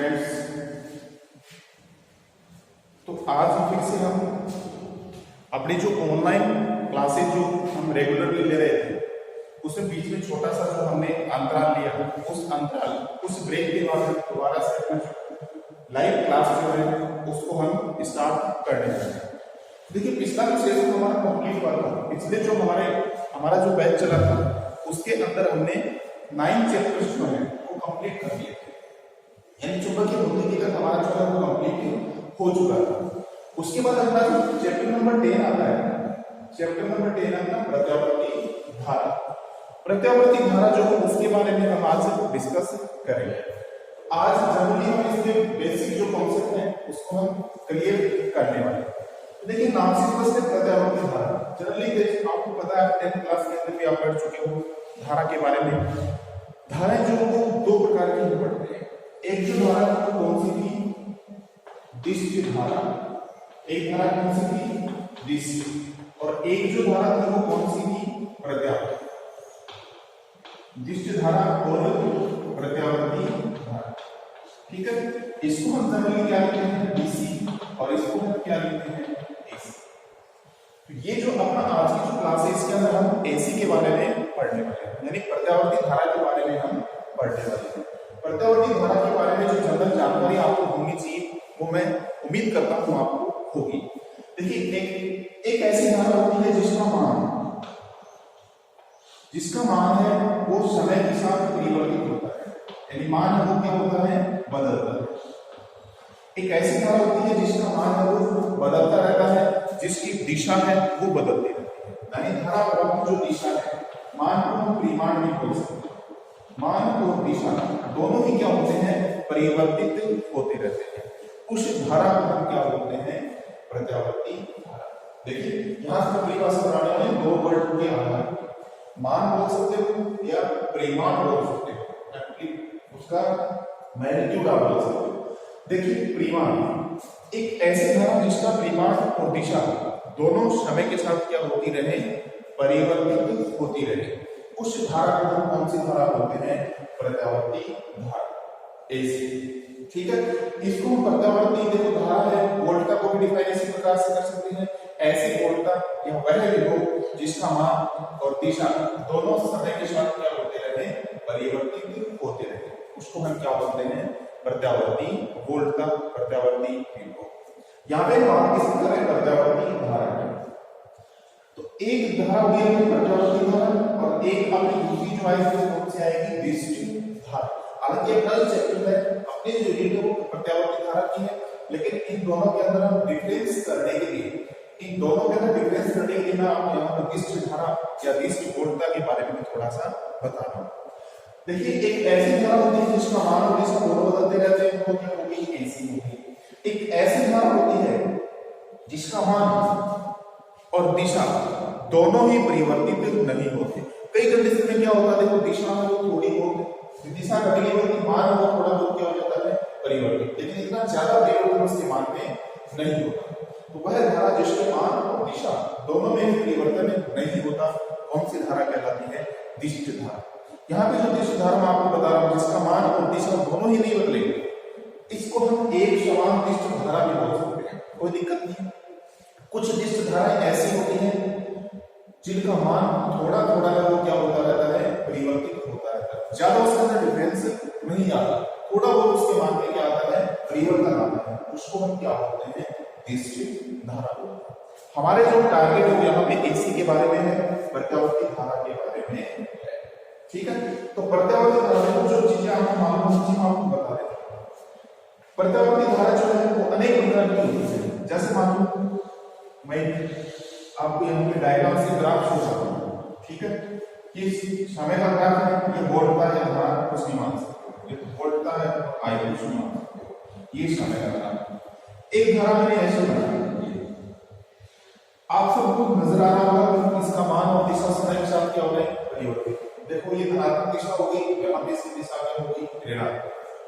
Students, तो आज फिर से हम अपनी जो ऑनलाइन क्लासेज जो हम रेगुलरली ले रहे थे उसमें बीच में छोटा सा जो हमने अंतराल लिया, उस ब्रेक के बाद दोबारा से अपना लाइव क्लास जो है उसको हम स्टार्ट करने वाले हैं। देखिए, पिछला जो सेशन हमारा कंप्लीट हुआ था, पिछले जो हमारा जो बैच चला था उसके अंदर हमने 9 चैप्टर्स जो है वो कंप्लीट कर दिए थे, यानी चुंबकीय भौतिकी तक हमारा जो है वो कंप्लीट हो चुका था। उसके बाद हमारा जो चैप्टर नंबर 10 आता है, चैप्टर नंबर 10 आता है प्रत्यावर्ती धारा। प्रत्यावर्ती धारा जो है उसके बारे में हम आज डिस्कस करेंगे। आज जनरली हम इसके बेसिक जो कॉन्सेप्ट है उसको हम क्लियर करने वाले हैं। देखिए, नाम से बस प्रत्यावर्ती धारा जनरली आपको पता है, 10th क्लास के अंदर भी आप पढ़ चुके हो धारा के बारे में। धाराएं जो वो 2 प्रकार की पढ़ते हैं। एक जो धारा है कौन सी थी? दिश्य धारा। एक धारा कौन सी थी? दिश्य। और एक जो धारा थी वो कौन सी थी? प्रत्यावर्ती। दिश्य धारा और प्रत्यावर्ती धारा, ठीक है। इसको हम जनरली क्या लिखते हैं? डीसी, और इसको हम क्या लिखते हैं? एसी। तो ये जो अपना आज की जो क्लास है इसके अंदर हम एसी के बारे में पढ़ने वाले हैं, यानी प्रत्यावर्ती धारा के बारे में हम पढ़ने वाले हैं। प्रत्यावर्ती धारा के बारे में जो जनरल जानकारी आपको होनी चाहिए वो मैं उम्मीद करता हूं आपको होगी। देखिए, एक ऐसी धारा होती है जिसका मान है वो समय के साथ परिवर्तित होता है, यानी मान वो क्या होता है? बदलता है। एक ऐसी धारा होती है जिसका मान है वो बदलता रहता है, जिसकी दिशा है वो बदलती रहती है, यानी धारा प्रवाह जो दिशा है, मान को हम परिमाण भी बोल सकते हैं। मान और दिशा दोनों ही क्या होते हैं? परिवर्तित होते रहते हैं। उस धारा को हम क्या बोलते हैं? प्रत्यावर्ती धारा। देखिए, यहाँ से परिभाषा बनाने वाले 2 वर्ड के आधार मान बोल सकते हो या परिमाण बोल सकते हो, उसका मैग्नीट्यूड आप बोल सकते हो। देखिए, परिमाण एक ऐसी धारा जिसका परिमाण और दिशा दोनों समय के साथ क्या होती रहे? परिवर्तित होती रहे। उस धारा को हम कौन सी धारा बोलते हैं? प्रत्यावर्ती धारा, एसी, ठीक है। इसको हम प्रत्यावर्ती देखो धारा है, वोल्टा को भी डिफाइन इसी प्रकार से कर सकते हैं। ऐसी वोल्टा या वह विभव जिसका मान और दिशा दोनों समय के साथ क्या होते रहे? परिवर्तित होते रहे, उसको हम क्या बोलते हैं? प्रत्यावर्ती वोल्टा, प्रत्यावर्ती विभव। यहाँ पे बात किस तरह प्रत्यावर्ती धारा है, तो एक धारा हुई है प्रत्यावर्ती धारा और एक अपनी दूसरी जो आएगी कौन सी आएगी? दिश्य धारा। हालांकि कल चैप्टर में अपने जो रीड है वो प्रत्यावर्ती धारा की है, लेकिन इन दोनों के अंदर हम डिफरेंस करने के लिए मैं आपको यहाँ पर दिश्य धारा या दिश्य वोल्टा के बारे में थोड़ा सा बता रहा हूँ। देखिए, एक ऐसी धारा होती है जिसका मान और दिशा दोनों बदलते रहते हैं, वो क्या होगी? एसी होगी। एक ऐसी धारा होती है जिसका मान और दिशा दोनों ही परिवर्तित नहीं होते। कई कंडीशन में क्या होता है? देखो, दिशा में वो थोड़ी बहुत दिशा घटेगी, लेकिन मान वो थोड़ा बहुत क्या हो जाता है? परिवर्तित, लेकिन इतना ज्यादा परिवर्तन उसके मान में नहीं होता। तो वह धारा जिसके मान और दिशा दोनों में परिवर्तन नहीं होता, कौन सी धारा कहलाती है? दिश्य धारा। यहाँ पे जो दिश्य धारा मैं आपको बता रहा हूँ जिसका मान और दिशा दोनों ही नहीं बदलेंगे, इसको हम एक समान दिश्य धारा भी बोल सकते हैं, कोई दिक्कत नहीं। कुछ दिश्य धाराएं ऐसी होती हैं जिनका मान थोड़ा थोड़ा वो क्या होता रहता है? परिवर्तित होता रहता है, ज्यादा उसके अंदर डिफरेंस नहीं आता, थोड़ा बहुत उसके मान में क्या आता है? परिवर्तन आता है, उसको हम क्या बोलते हैं? दिश्य धारा। हमारे जो टारगेट है यहाँ पे एसी के बारे में है, प्रत्यावर्ती धारा के बारे में है, ठीक है। तो प्रत्यावर्ती धारा में जो चीजें आपको मालूम होती है आपको बता देते हैं। प्रत्यावर्ती धारा जो है वो अनेक प्रकार की होती है, जैसे मान लो मैं आपको यहाँ पे डायग्राम से ग्राफ शो करता हूँ, ठीक है। ये समय का ग्राफ है, ये वोल्ट का है, धारा कुछ नहीं मान सकते, ये तो वोल्ट का है, आई कुछ नहीं मान सकते, ये समय का ग्राफ। एक धारा मैंने ऐसे बनाया, आप सबको नजर आ रहा होगा कि इसका मान और दिशा समय के साथ क्या हो रहा है? परिवर्तित। देखो, ये धनात्मक दिशा हो गई, यहाँ पे इसकी दिशा क्या होगी? ऋणात्मक,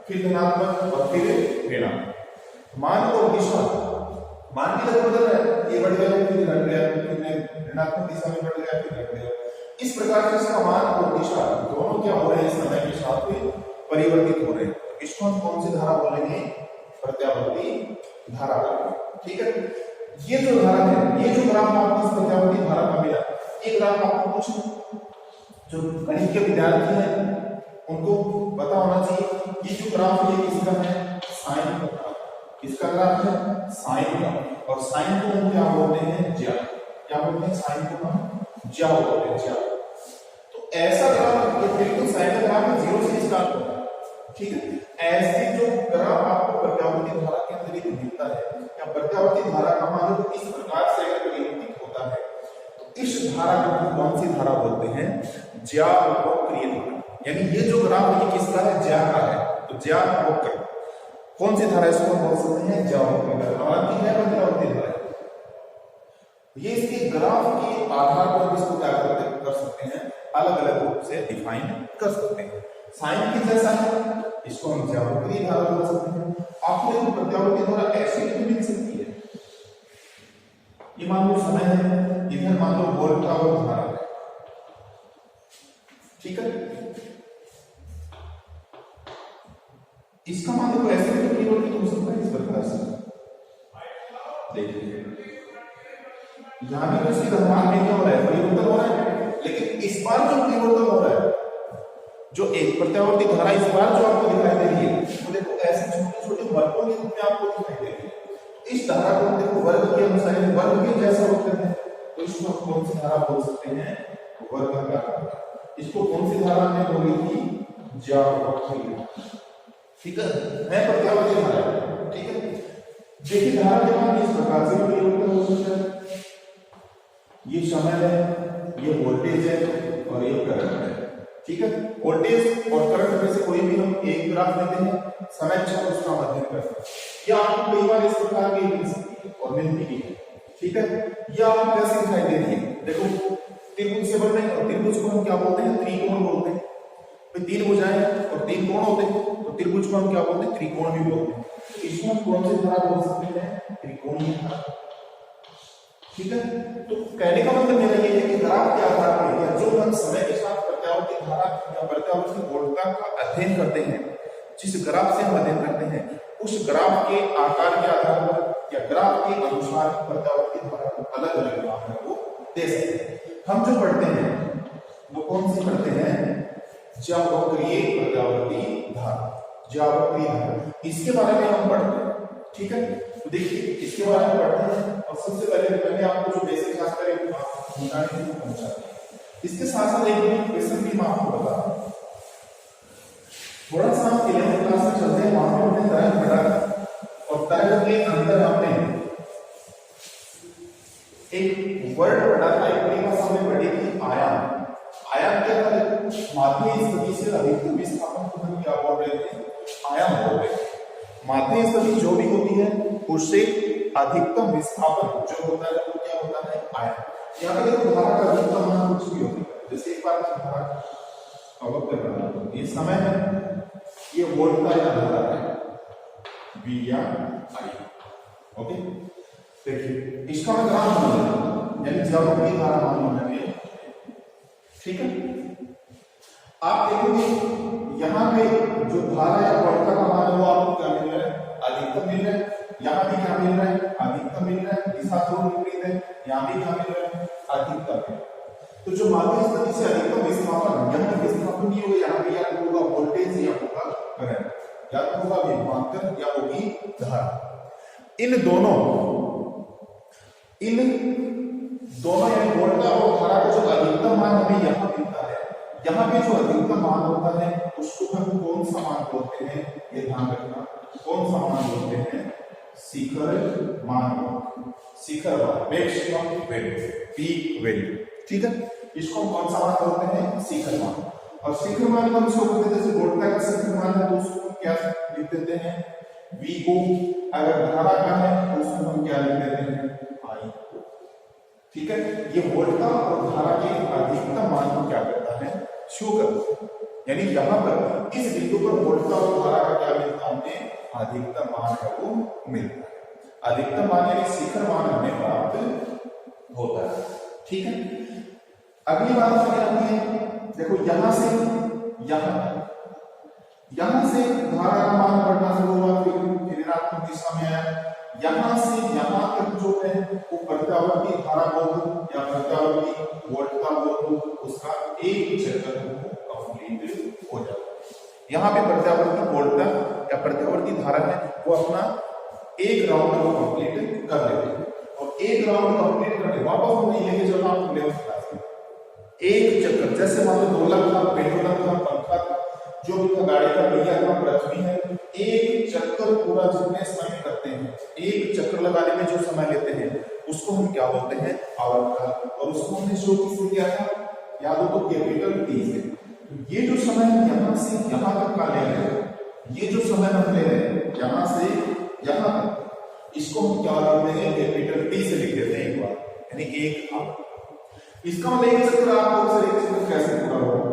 फिर धनात्मक और फिर ऋणात्मक। मान और दिशा, मान की तरफ बदल रहा है, ये बढ़ गया फिर घट गया, फिर ऋणात्मक दिशा में बढ़ गया फिर घट गया। इस प्रकार से इसका मान और दिशा दोनों क्या हो रहे हैं? समय के साथ परिवर्तित हो रहे हैं। इसको हम कौन सी धारा बोलेंगे? प्रत्यावर्ती धारा बोलेंगे। ठीक है, ये जो धारा है, ये जो ग्राफ आपको इस प्रत्यावर्ती धारा का मिला, ये ग्राफ आपको कुछ जो गणित के विद्यार्थी हैं उनको पता होना चाहिए। ये जो ग्राफ है किसका है? साइन का ग्राफ। किसका ग्राफ है? साइन का। और साइन को हम क्या बोलते हैं? ज्या। क्या बोलते हैं? साइन को हम ज्या बोलते हैं, ज्या। तो ऐसा ग्राफ ये बिल्कुल साइन का ग्राफ है, 0 से स्टार्ट होता है। ठीक है, ऐसे जो ग्राफ आपको प्रत्यावर्ती धारा के अंदर एक मिलता है, या प्रत्यावर्ती धारा का मान जो इस प्रकार से अगर परिवर्तित होता है, तो इस धारा को हम कौन सी धारा बोलते हैं? ज्या वक्रीय धारा। यानी ये जो ग्राफ है ये किसका है? ज्या का है। तो ज्या वक्र कौन सी धारा इसको बोल सकते हैं? ज्या वक्र। हमारी है प्रत्यावर्ती धारा। ये इसके ग्राफ के आधार पर इसको क्या कर सकते हैं? अलग अलग रूप से डिफाइन कर सकते हैं। साइन की जैसा है, इसको हम ज्यावक्रीय धारा बोल सकते हैं। आपको देखो प्रत्यावर्ती धारा ऐसी भी मिल सकती है। ये मान लो समय है, इधर मान लो वोल्ट आवर धारा है। ठीक है, इसका मान देखो ऐसे भी परिवर्तित हो सकता है इस प्रकार से। देखिए यहां भी तो इसकी मान में क्या हो रहा है? परिवर्तन हो रहा है, लेकिन इस बार जो परिवर्तन हो रहा है, जो एक प्रत्यावर्ती धारा इस बार जो आपको दिखाई दे रही है, वो देखो ऐसे छोटे छोटे वर्गों के रूप में आपको दिखाई दे रही है। इस धारा को देखो वर्ग के अनुसार वर्ग के जैसा होते हैं, तो इसको कौन सी धारा बोल सकते हैं? वर्गाकार। इसको कौन सी धारा में बोली थी? ज्यावक्रीय। ठीक है, प्रत्यावर्ती धारा। ठीक है, देखिए धारा के मान इस प्रकार से परिवर्तन हो सकता है। ये समय है, ये वोल्टेज है और ये करंट है। ठीक है, वोल्टेज और करंट में से कोई भी हम एक ग्राफ लेते हैं, समय क्षण उसका मध्यम करते हैं। या आपको कई बार इस प्रकार की मिल सकती है और मिलती भी है। ठीक है, यह आपको कैसे दिखाई दे रही है? देखो त्रिभुज से बन रहे हैं, और त्रिभुज को हम क्या बोलते हैं? त्रिकोण बोलते हैं। तीन भुजाएं और तीन कोण होते हैं, तो त्रिभुज को हम क्या बोलते हैं? त्रिकोण भी बोलते हैं। तो इसको हम कौन सी धारा बोल सकते हैं? त्रिकोणीय धारा। ठीक है, तो कहने का मतलब मेरा ये है कि ग्राफ के आधार पर या जो हम समय के साथ प्रत्यावर्ती धारा या प्रत्यावर्ती वोल्टता का अध्ययन करते हैं, जिस ग्राफ से हम अध्ययन करते हैं, उस ग्राफ के आकार के आधार पर या ग्राफ के अनुसार प्रत्यावर्ती धारा को अलग अलग ग्राफ में वो दे सकते हैं। हम जो पढ़ते हैं वो कौन सी पढ़ते हैं? ज्यावक्रीय प्रत्यावर्ती धारा, ज्यावक्रीय धारा। इसके बारे में हम पढ़ते हैं। ठीक है, तो देखिए इसके बारे में पढ़ते हैं, और सबसे पहले मैंने आपको जो बेसिक जानकारी पहुंचा दी। इसके साथ साथ एक क्वेश्चन भी मैं आपको बता रहा हूं। थोड़ा सा हम 11th क्लास में चलते हैं, वहां पे हमने तरंग पढ़ा, और तरंग के अंदर हमने एक वर्ड पढ़ा था, एक भाषा में पढ़ी थी आयाम। आयाम क्या था? माध्यम स्थिति से अधिकतम विस्थापन को हम क्या बोल रहे थे? आयाम बोल रहे थे। माध्यम स्थिति जो भी होती है उससे अधिकतम विस्थापन जो होता है वो क्या होता है? आयाम। यहाँ पे देखो धारा का अधिकतम मान कुछ भी होता है। जैसे एक बार धारा अवगत कर रहा हूं, ये समय है, ये वोल्ट का धारा है, V या I। ओके, देखिए इसका मैं ग्राफ बना देता हूं, यानी ज्यावक्रीय धारा मान लेंगे। ठीक है, आप देखोगे यहाँ पे जो धारा या वोल्ट का मान है वो आपको क्या मिल रहा है? अधिकतम मिल रहा है। यहाँ भी क्या मिल रहा है? अधिकतम मिल रहा है। दिशा थोड़ी विपरीत है, यहाँ भी क्या मिल रहा है? अधिकतम है। तो जो माध्यम स्थिति से अधिकतम विस्थापन, यहाँ विस्थापन नहीं होगा, यहाँ पे या तो होगा वोल्टेज या होगा करंट, या तो होगा विभवांतर या होगी धारा। इन दोनों यानी वोल्टा और धारा का जो अधिकतम मान हमें यहाँ मिलता है, यहाँ पे जो अधिकतम मान होता है उसको हम कौन सा मान बोलते हैं? ये ध्यान रखना, कौन सा मान बोलते हैं? शिखर मान। शिखर मान, मैक्सिमम वैल्यू, पीक वैल्यू। ठीक है, इसको हम कौन सा मान बोलते हैं? शिखर मान। और शिखर मान को हम इसको बोलते हैं, जैसे वोल्टा का शिखर मान है तो उसको क्या लिख देते हैं? V को। अगर धारा का है तो उसको हम क्या लिख देते हैं? I। ठीक है, ये वोल्टा और धारा के अधिकतम मान को क्या करता है? शो करता है। यानी यहाँ पर इस बिंदु पर वोल्टा और धारा का क्या मिलता है? हमें अधिकतम मान है वो मिलता है। अधिकतम मान यानी शिखर मान हमें प्राप्त होता है। ठीक है, अगली बात क्या आती है? देखो यहां से यहां यहां से धारा का मान बढ़ना शुरू हुआ, फिर ऋणात्मक दिशा में आया। यहां से यहां तक जो है वो प्रत्यावर्ती धारा बोल दो या प्रत्यावर्ती वोल्टता बोल दो, उसका एक चक्कर कंप्लीट हो जाता है। यहाँ पे प्रत्यावर्ती वोल्टता या प्रत्यावर्ती धारा है वो अपना एक राउंड को कंप्लीट कर लेते हैं, और एक राउंड कंप्लीट करके वापस हम नहीं लेके चलना आपको 11th क्लास में। एक चक्कर, जैसे मान लो ढोलक था, पेंडुलम था, पंखा था, जो भी था, गाड़ी का पहिया था, पृथ्वी है, एक चक्कर पूरा जितने समय करते हैं, एक चक्कर लगाने में जो समय लेते हैं उसको हम क्या बोलते हैं, आवर्तकाल। और उसको हमने शो किससे किया था, याद हो तो कैपिटल टी से। तो ये जो समय हम यहाँ से यहाँ तक का ले रहे हैं, ये जो समय हम ले रहे हैं यहाँ से यहाँ तक, इसको हम क्या बोलते हैं, कैपिटल टी से लिख देते हैं एक बार, यानी एक आवर्त। इसका मतलब एक चक्कर आपको सर एक चक्कर कैसे पूरा होगा,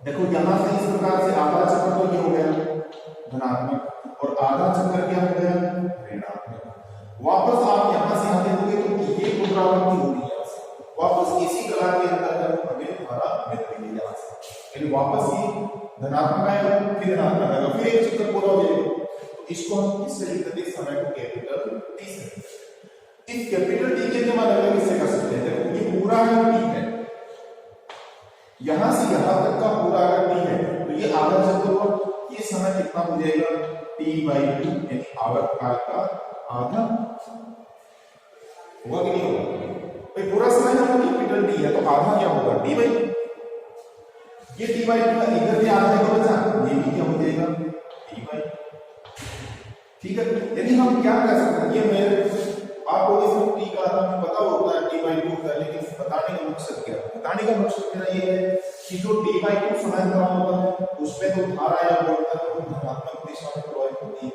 देखो यहां से इस प्रकार से आधा चक्कर तो ये हो गया धनात्मक, और आधा चक्कर क्या हो गया, ऋणात्मक। वापस आप यहां से यहां देखोगे तो ये पुनरावृत्ति होगी, यहां से वापस इसी कला के अंदर हमें धारा मिलेगी यहां से, यानी वापस ये धनात्मक आएगा, फिर ऋणात्मक आएगा, फिर एक चक्कर पूरा हो जाएगा। तो इसको हम इससे लिख देते हैं, समय को कैपिटल टी से। इस कैपिटल टी के हम अलग अलग इससे कर सकते हैं, देखो ये पूरा टी है, यहां से यहां तक का पूरा अगर टी है तो ये आधा चक्कर पर ये समय कितना हो जाएगा, t/2, यानी आवर्तकाल का आधा होगा कि नहीं होगा भाई, पूरा समय है कैपिटल टी है तो आधा क्या होगा, t/2। ये t/2 का इधर भी आधा ही बचा, ये भी क्या हो जाएगा, t/2। ठीक है, यदि हम क्या कर सकते हैं, ये मेरे आपको इसमें टी का हमें पता होता है t/2 का, लेकिन बताने का मकसद क्या है, बताने का मकसद मेरा ये है कि जो t/2 समांतराल होता है उसमें तो धारा या वोल्टेज तो धनात्मक दिशा में प्रवाहित होती है,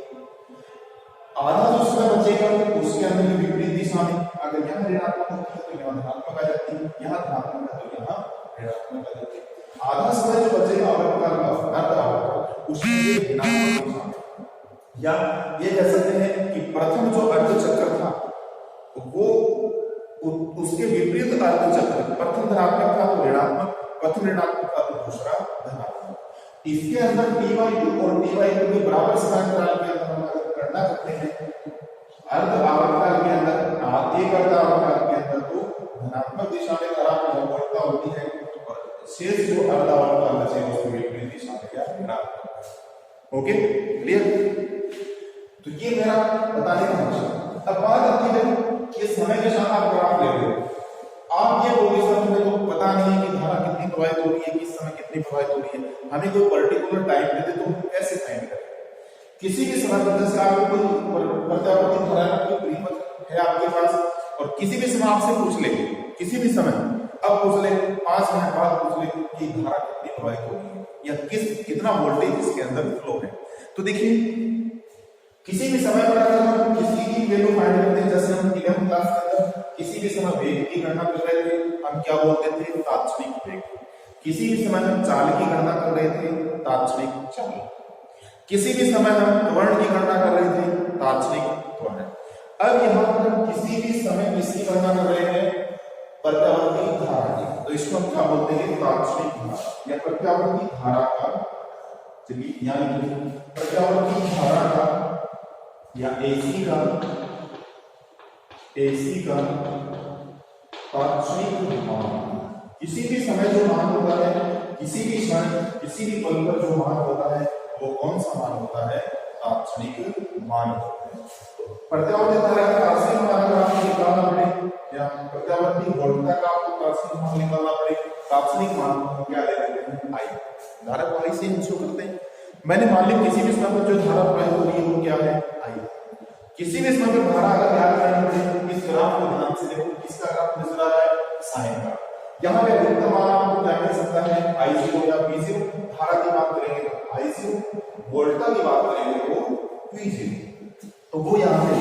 आधा जो समय बचेगा उसके अंदर विपरीत दिशा में, अगर यहाँ ऋणात्मक होती है तो यहाँ धनात्मक आ जाती है, यहाँ धनात्मक है तो यहाँ ऋणात्मक आ जाती है। आधा समय जो बचेगा आवर्तकाल का अर्ध आवर्तकाल उसमें ऋणात्मक दिशा में, या ये कह सकते हैं कि प्रथम जो अर्ध चक्र था वो उसके विपरीत अर्ध चक्र, प्रथम धनात्मक था तो ऋणात्मक, प्रथम ऋणात्मक था तो दूसरा धनात्मक। इसके अंदर t/2 और t/2 के बराबर समांतराल के अंदर हम अगर गणना करते हैं अर्ध आवर्तकाल के अंदर, एक अर्ध आवर्तकाल के अंदर तो धनात्मक दिशा में धारा वोल्टता होती है, और शेष जो अर्ध आवर्तकाल बचे उसके विपरीत दिशा में क्या, ऋणात्मक। Okay, clear. तो ये मेरा बताने का मकसद। अब बात आती है कि समय के साथ आप ग्राफ ले रहे हो, आप ये बोलोगे सर मुझे तो पता नहीं है कि धारा कितनी प्रवाहित हो रही है, किस समय कितनी प्रवाहित हो रही है, हमें कोई पर्टिकुलर टाइम देते तो हम कैसे फाइंड करें। किसी भी समय पर जैसे आपको कोई प्रत्यावर्ती धारा की कीमत है आपके पास, और किसी भी समय आपसे पूछ ले, किसी भी समय अब पूछ ले, 5 मिनट बाद पूछ ले कि धारा कितनी प्रवाहित हो रही है या कितना वोल्टेज इसके अंदर फ्लो है, तो देखिए किसी भी समय पर अगर हम किसी की वैल्यू फाइंड करते हैं, जैसे हम 11th क्लास के अंदर किसी भी समय वेग की गणना कर रहे थे, हम क्या बोलते थे, तात्क्षणिक वेग। किसी भी समय हम चाल की गणना कर रहे थे, तात्क्षणिक चाल। किसी भी समय हम त्वरण की गणना कर रहे थे, तात्क्षणिक त्वरण। अब यहाँ पर हम किसी भी समय किसकी गणना कर रहे हैं, प्रत्यावर्ती धारा की, तो इसको हम क्या बोलते हैं, तात्क्षणिक धारा या प्रत्यावर्ती धारा का, चलिए यानी प्रत्यावर्ती धारा का या एसी का तात्क्षणिक मान। किसी भी समय जो मान होता है, किसी भी क्षण किसी भी पल पर जो मान होता है वो कौन सा मान होता है, तात्क्षणिक मान होता है। प्रत्यावर्ती धारा का तात्क्षणिक मान अगर आपको निकालना पड़े या प्रत्यावर्ती वोल्टता का आपको तात्क्षणिक मान निकालना पड़े, तात्क्षणिक मान को क्या ले लेते हैं, आई। धारा को आई से हम शो करते हैं। मैंने मान लिया किसी भी समय पर जो धारा प्रवाहित हो रही है वो क्या है, आई। किसी भी समय पर धारा अगर याद करना, इस ग्राफ को ध्यान से देखो, किसका ग्राफ नजर आ रहा है, साइन का। यहाँ पे अधिकतम मान आपको क्या मिल सकता है, I0 या V0। धारा की बात करेंगे तो I0, वोल्टता की बात करेंगे तो V0। तो वो यहाँ पे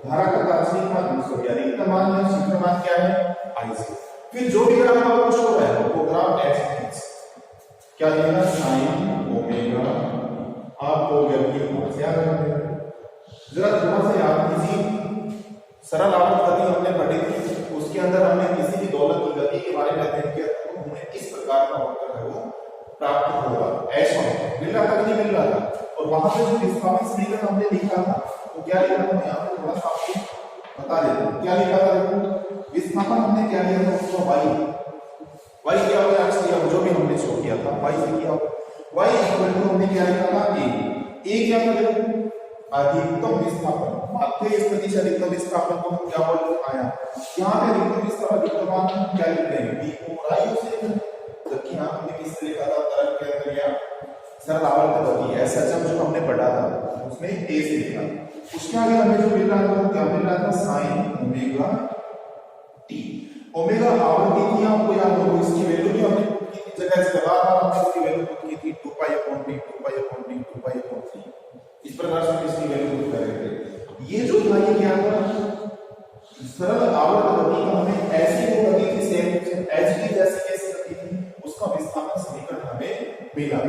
धारा का तात्क्षणिक मान अधिकतम मान है, शिखर मान क्या है, I0। फिर जो भी ग्राफ आपको शो हो रहा है वो ग्राफ ऐसे क्या देगा, साइन ओमेगा। आपको व्यक्ति याद रखना, जरा थोड़ा सा याद कीजिए, सरल आवर्त गति हमने पढ़ी थी, उसके अंदर हमने किसी भी दोलक की गति के बारे में अध्ययन किया, तो हमें इस प्रकार का उत्तर है वो प्राप्त होगा, S1 मिल रहा था कि नहीं मिल रहा था, और वहां पे जो विस्थापन समीकरण हमने लिखा था वो क्या लिखा था, मैं यहाँ पे थोड़ा सा आपको बता देता हूँ क्या लिखा था। देखो विस्थापन हमने क्या लिया था, उसको y क्या हो गया, अच्छा जो भी हमने शो किया था y से किया, y इक्वल टू हमने क्या लिखा था, a क्या था, देखो अधिकतम विस्थापन, माध्य स्थिति से अधिकतम विस्थापन को हम क्या बोलते हैं आया, यहाँ पे अधिकतम विस्थापन अधिकतम मान हम क्या लिखते हैं v को आयु से, जबकि यहाँ हमने किससे लिखा था, तरंग के अंदर या सरल आवर्त गति ऐसा जब जो हमने पढ़ा था उसमें a से लिखा, उसके आगे हमें जो मिल रहा था वो क्या मिल रहा था, sin ओमेगा t, ओमेगा आवर्ती थी, आपको याद हो इसकी वैल्यू भी हमने पुट की थी, जगह से बार-बार हमने इसकी वैल्यू पुट की थी 2π/t 2π/t 2π/3, इस प्रकार से हम इसकी वैल्यू पुट कर रहे थे। ये जो था ये क्या था, सरल आवर्त गति का हमें ऐसी वो गति थी सेम एच की जैसी कैसी गति थी, उसका विस्थापन समीकरण हमें मिला,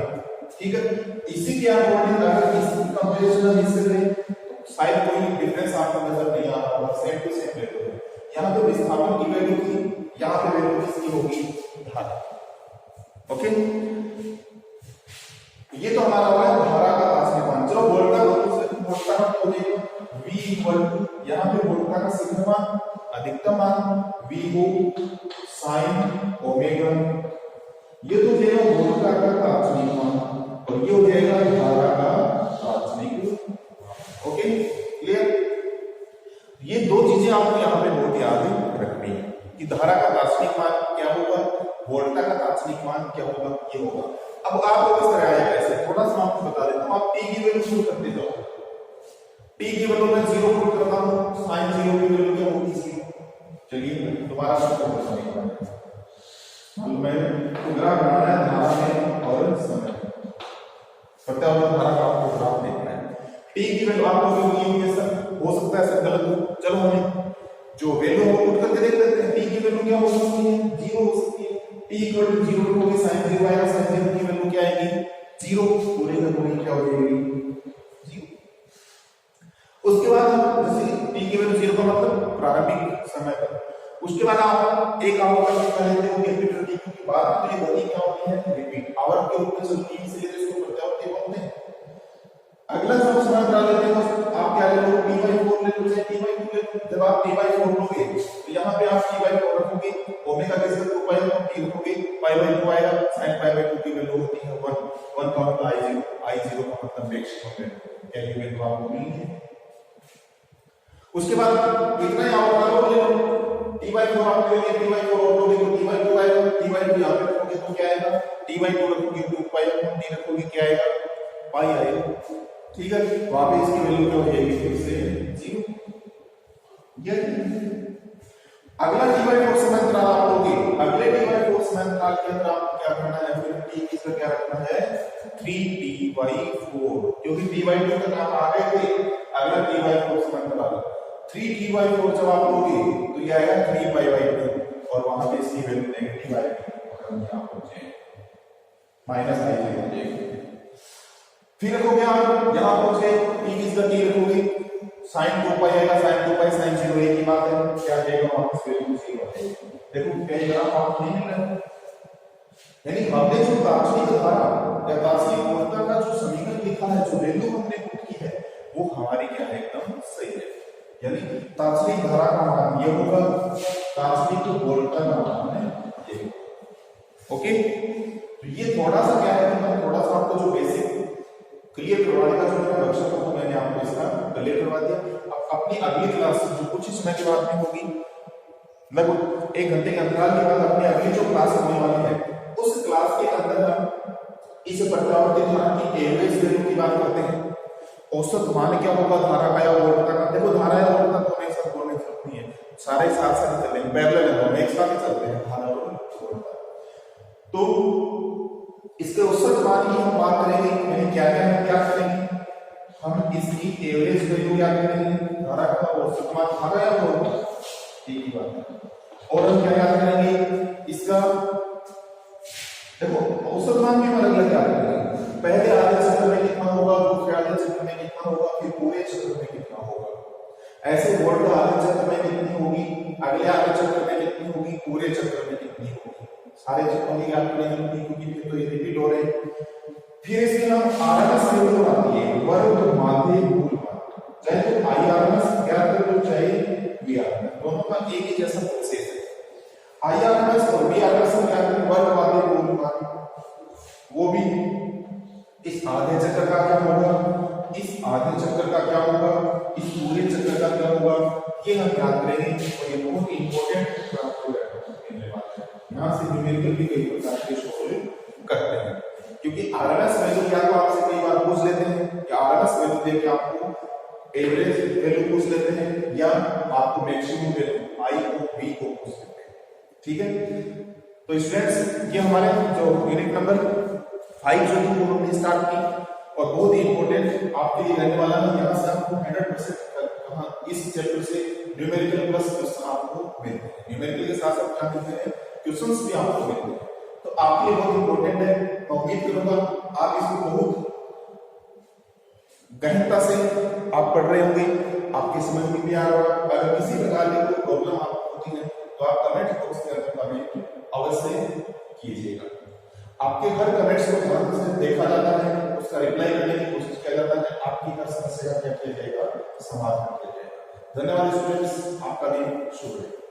ठीक है। इसी के अकॉर्डिंग अगर इस कंपैरिजन हम इससे करें शायद कोई डिफरेंस आपको नजर नहीं आ रहा, सेम टू सेम वैल्यू है, यहाँ पे विस्थापन की वैल्यू थी, यहाँ पे वैल्यू किसकी होगी, धारा, ओके। ये तो हमारा हुआ धारा का तात्कालिक मान। चलो वोल्टा का हो जाएगा v इक्वल टू, यहाँ पे वोल्टा का सिग्मा मान अधिकतम मान v हो sin ओमेगा, ये तो हो जाएगा वोल्टा का तात्कालिक मान और ये हो जाएगा धारा का तात्कालिक, ओके क्लियर। ये दो चीजें आपको यहाँ पे बहुत याद रखनी है कि धारा का तात्कालिक मान क्या होगा, वोल्टा का तात्कालिक मान क्या होगा, ये होगा। अब आप लोग इस तरह आएगा ऐसे, थोड़ा सा आपको बता देता हूँ, आप t की वैल्यू शुरू करते जाओ, t की वैल्यू मैं 0 पुट करता हूँ, sin 0 की वैल्यू क्या होगी 0। चलिए दोबारा शुरू करते हैं, तो मैं ग्राफ बनाना है धारा में और समय, पता होगा धारा का आपको ग्राफ देखना है। t की वैल्यू आप लोगों की होगी सर, हो सकता है सर गलत हो, चलो हमें जो वैल्यू वो पुट करके देख लेते हैं। t की वैल्यू क्या हो सकती है, 0 हो सकती है, t इक्वल टू 0 होगी, sin 0 आएगा, sin 0 की वैल्यू क्या आएगी 0, पूरे का पूरे क्या हो जाएगी 0। उसके बाद जैसे t की वैल्यू 0 का मतलब प्रारंभिक समय पर, उसके बाद आप एक आवर्त का लेते हो कैपिटल t की बाद में ये गति क्या होती है रिपीट आवर्त के रूप में चलती है, इसलिए इसको प्रत्यावर्ती बोलते हैं। अगला सब समय बता लेते हो, आप क्या ले लो t/4 ले लो, चाहे t/2 ले लो। जब आप t/4 लोगे तो यहाँ पे आप t/4 रखोगे, ओमेगा के साथ 2π/t रखोगे, π/2 आएगा, sin π/2 की वैल्यू होती है 1, 1 का मतलब i0 का मतलब मैक्सिमम है, कैरी वैल्यू आपको मिल गई। उसके बाद इतना ही आप और ले लो, t/4 आप ले लिए, t/4 और लोगे तो t/2 आएगा, t/2 यहाँ पे रखोगे तो क्या आएगा, t/2 रखोगे 2π/t रखोगे क्या आएगा पाई आएगा, ठीक है। वहां पे इसकी वैल्यू क्या हो जाएगी फिर से 0। ये अगला t/4 समय अंतराल आप लोगे, अगले t/4 समय अंतराल के अंदर आपको क्या करना है, फिर t की जगह क्या रखना है 3t/4, क्योंकि t/2 तक आप आ गए थे, अगला t/4 समय अंतराल 3t/4 जब आप लोगे तो ये आएगा 3π/2 और वहां पे इसकी वैल्यू नेगेटिव आएगी और हम यहां पहुंचे माइनस i हो जाएगी। फिर रखोगे आप यहां पहुंचे t की जगह t रखोगे, sin 2π आएगा, sin 2π sin 0 एक ही बात है, क्या आ जाएगा वापस वैल्यू 0 आ जाएगी। देखो कई ग्राफ आपको नहीं मिल रहा है, यानी हमने जो तात्कालिक धारा या तात्कालिक वोल्टा का जो समीकरण लिखा है, जो वैल्यू हमने पुट की है वो हमारी क्या है एकदम सही है, यानी तात्कालिक धारा का मान ये होगा, तात्कालिक वोल्टा का मान है ये, ओके। तो ये थोड़ा सा क्या है कि मैं थोड़ा सा आपको जो बेसिक क्लियर करवाने का जो मेरा लक्ष्य था तो मैंने आपको इसका क्लियर करवा दिया। अब अपनी अगली क्लास जो कुछ ही समय के बाद में होगी, लगभग 1 घंटे के अंतराल के बाद अपनी अगली जो क्लास होने वाली है उस क्लास के अंदर हम इस प्रत्यावर्ती धारा की एवरेज वैल्यू की बात करते हैं। औसत मान क्या होगा धारा का या वोल्टा का, देखो धारा या वोल्टा तो एक साथ बोलने की जरूरत नहीं है, सारे साथ साथ चलेंगे, पैरेलल है, दोनों एक साथ ही चलते हैं धारा और वोल्टा। तो इसके औसत मान की हम बात करेंगे, यानी क्या करेंगे, हम इसकी एवरेज वैल्यू क्या करेंगे, धारा का औसत मान धारा या वोल्टा, ठीक ही बात है। और हम क्या याद करेंगे इसका, देखो औसत मान भी अलग अलग याद करेंगे, पहले आधे चक्र में कितना होगा, दूसरे आधे चक्र में कितना होगा, फिर पूरे चक्र में कितना होगा, ऐसे वोल्ट आधे चक्र में कितनी होगी, अगले आधे चक्र में कितनी होगी, पूरे चक्र में कितनी होगी, सारे चक्रों की याद करने की, क्योंकि फिर तो ये रिपीट हो रहे हैं। फिर इसके नाम आरएमएस वैल्यू आती है, वर्ग माध्य मूलमान। चाहे तो आई आरएमएस ज्ञात कर लो, चाहे वी आरएमएस, दोनों का एक ही जैसा प्रोसेस है। आई आरएमएस और वी आरएमएस में क्या करें, वर्ग माध्य मूलमान, वो भी इस आधे चक्र का क्या होगा, इस आधे चक्र का क्या होगा, इस पूरे चक्र का क्या होगा, ये हम याद करेंगे। और ये बहुत इंपॉर्टेंट यहाँ से न्यूमेरिकल भी कई प्रकार के सॉल्व करते हैं, क्योंकि आरएमएस वैल्यू क्या तो आपसे कई बार पूछ लेते हैं कि आरएमएस वैल्यू देके आपको एवरेज वैल्यू पूछ लेते हैं, या आपको मैक्सिमम वैल्यू आई को बी को पूछ लेते हैं। ठीक है, तो स्टूडेंट्स ये हमारे जो यूनिट नंबर 5 जो थी वो हमने स्टार्ट की, और बहुत ही इंपॉर्टेंट आपके लिए रहने वाला है। यहाँ से आपको 100% इस चैप्टर से न्यूमेरिकल प्लस क्वेश्चन आपको मिलते हैं, न्यूमेरिकल के साथ साथ क्या मिलते हैं, क्वेश्चंस भी आपको मिलते हैं। तो आपके लिए बहुत इंपॉर्टेंट है, मैं उम्मीद करूंगा आप इसको बहुत गहनता से आप पढ़ रहे होंगे, आपकी समझ में भी आ रहा होगा। अगर किसी प्रकार की कोई प्रॉब्लम आपको होती है तो आप कमेंट बॉक्स के अंदर कमेंट अवश्य कीजिएगा। आपके हर कमेंट्स को ध्यान से देखा जाता है, उसका रिप्लाई करने की कोशिश किया जाता है, आपकी हर समस्या का क्या किया जाएगा, समाधान किया जाएगा। धन्यवाद स्टूडेंट्स, आपका दिन शुभ रहे।